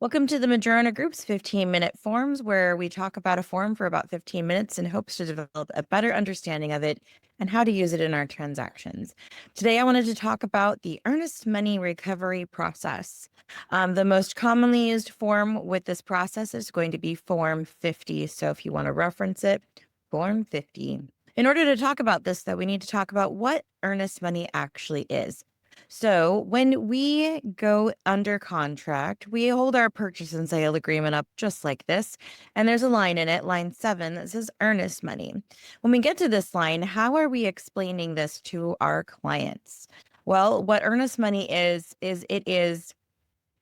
Welcome to the Madrona Group's 15-minute forms, where we talk about a form for about 15 minutes in hopes to develop a better understanding of it and how to use it in our transactions. Today, I wanted to talk about the earnest money recovery process. The most commonly used form with this process is going to be Form 50. So if you want to reference it, Form 50. In order to talk about this, though, we need to talk about what earnest money actually is. So when we go under contract, we hold our purchase and sale agreement up just like this. And there's a line in it, line 7, that says earnest money. When we get to this line, how are we explaining this to our clients? Well, what earnest money is it is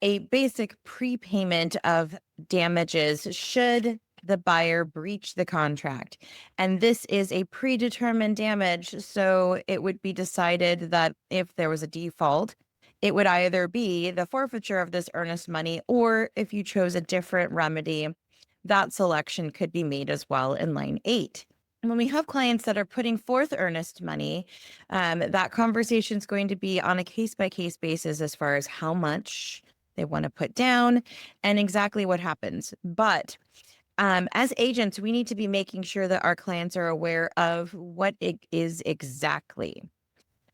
a basic prepayment of damages should the buyer breach the contract. And this is a predetermined damage. So it would be decided that if there was a default, it would either be the forfeiture of this earnest money, or if you chose a different remedy, that selection could be made as well in line 8. And when we have clients that are putting forth earnest money, that conversation is going to be on a case-by-case basis as far as how much they want to put down and exactly what happens. But as agents, we need to be making sure that our clients are aware of what it is exactly.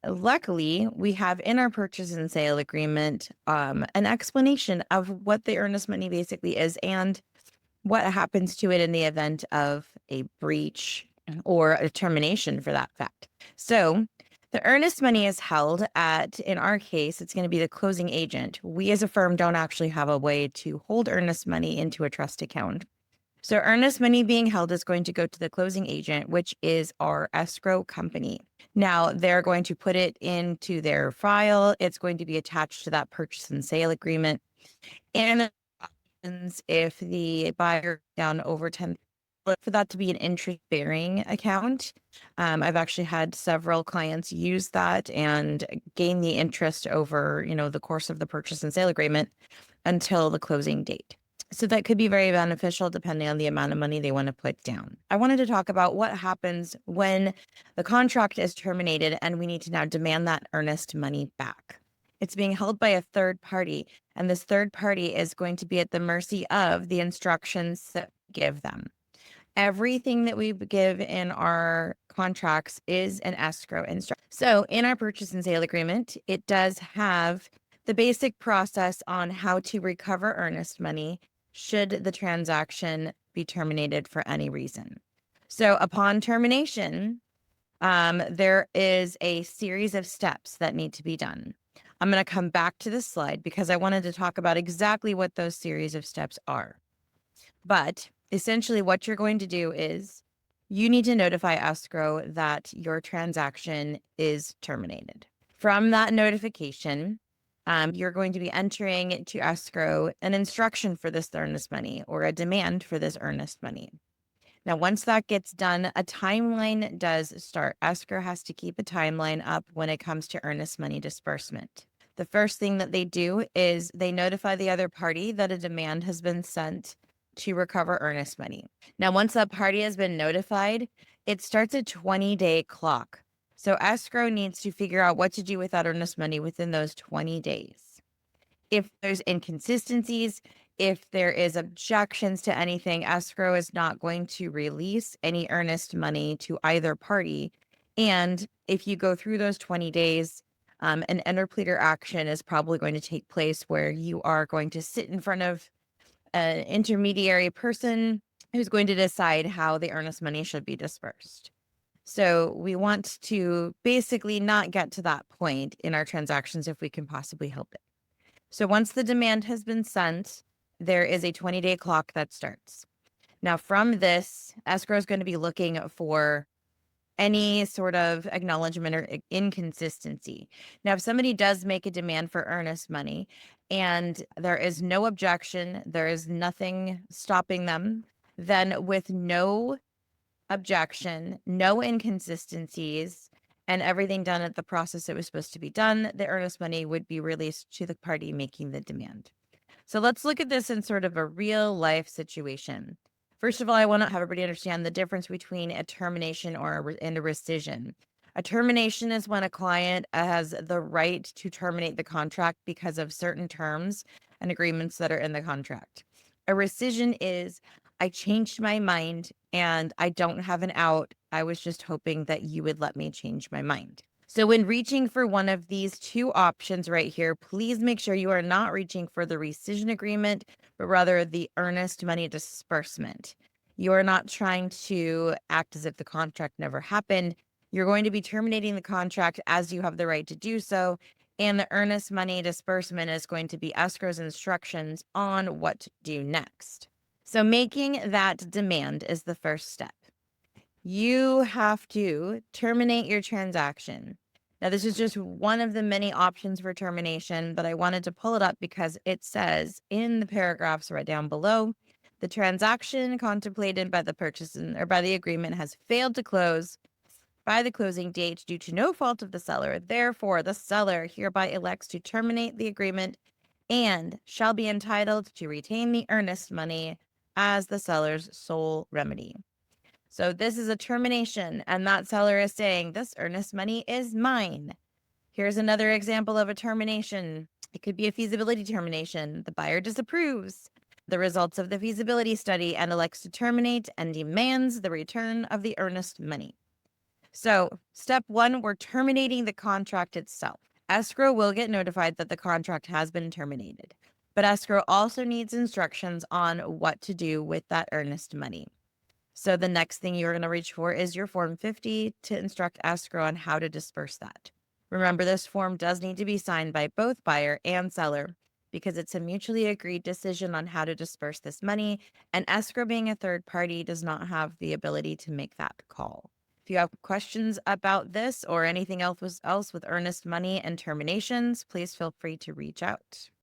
Luckily, we have in our purchase and sale agreement an explanation of what the earnest money basically is and what happens to it in the event of a breach or a termination for that fact. So the earnest money is held at, in our case, it's going to be the closing agent. We as a firm don't actually have a way to hold earnest money into a trust account. So earnest money being held is going to go to the closing agent, which is our escrow company. Now they're going to put it into their file. It's going to be attached to that purchase and sale agreement. And if the buyer down over 10, for that to be an interest-bearing account. I've actually had several clients use that and gain the interest over, the course of the purchase and sale agreement until the closing date. So that could be very beneficial depending on the amount of money they want to put down. I wanted to talk about what happens when the contract is terminated and we need to now demand that earnest money back. It's being held by a third party, and this third party is going to be at the mercy of the instructions that we give them. Everything that we give in our contracts is an escrow instruction. So in our purchase and sale agreement, it does have the basic process on how to recover earnest money should the transaction be terminated for any reason. So upon termination, there is a series of steps that need to be done. I'm going to come back to this slide because I wanted to talk about exactly what those series of steps are. But essentially what you're going to do is you need to notify escrow that your transaction is terminated. From that notification, you're going to be entering to escrow an instruction for this earnest money or a demand for this earnest money. Now, once that gets done, a timeline does start. Escrow has to keep a timeline up when it comes to earnest money disbursement. The first thing that they do is they notify the other party that a demand has been sent to recover earnest money. Now, once that party has been notified, it starts a 20-day clock. So escrow needs to figure out what to do with that earnest money within those 20 days. If there's inconsistencies, if there is objections to anything, escrow is not going to release any earnest money to either party. And if you go through those 20 days, an interpleader action is probably going to take place where you are going to sit in front of an intermediary person who's going to decide how the earnest money should be dispersed. So we want to basically not get to that point in our transactions if we can possibly help it. So once the demand has been sent, there is a 20-day clock that starts. Now from this, escrow is going to be looking for any sort of acknowledgement or inconsistency. Now, if somebody does make a demand for earnest money and there is no objection, there is nothing stopping them, then with no objection, no inconsistencies, and everything done at the process it was supposed to be done, the earnest money would be released to the party making the demand. So let's look at this in sort of a real life situation. First of all, I want to have everybody understand the difference between a termination and a rescission. A termination is when a client has the right to terminate the contract because of certain terms and agreements that are in the contract. A rescission is, I changed my mind and I don't have an out. I was just hoping that you would let me change my mind. So when reaching for one of these two options right here, please make sure you are not reaching for the rescission agreement, but rather the earnest money disbursement. You are not trying to act as if the contract never happened. You're going to be terminating the contract as you have the right to do so. And the earnest money disbursement is going to be escrow's instructions on what to do next. So making that demand is the first step. You have to terminate your transaction. Now, this is just one of the many options for termination, but I wanted to pull it up because it says in the paragraphs right down below, the transaction contemplated by the purchase or by the agreement has failed to close by the closing date due to no fault of the seller. Therefore, the seller hereby elects to terminate the agreement and shall be entitled to retain the earnest money as the seller's sole remedy. So this is a termination, and that seller is saying, this earnest money is mine. Here's another example of a termination. It could be a feasibility termination. The buyer disapproves the results of the feasibility study and elects to terminate and demands the return of the earnest money. So step one, we're terminating the contract itself. Escrow will get notified that the contract has been terminated, but escrow also needs instructions on what to do with that earnest money. So the next thing you're going to reach for is your Form 50 to instruct escrow on how to disperse that. Remember, this form does need to be signed by both buyer and seller because it's a mutually agreed decision on how to disperse this money, and escrow being a third party does not have the ability to make that call. If you have questions about this or anything else with earnest money and terminations, please feel free to reach out.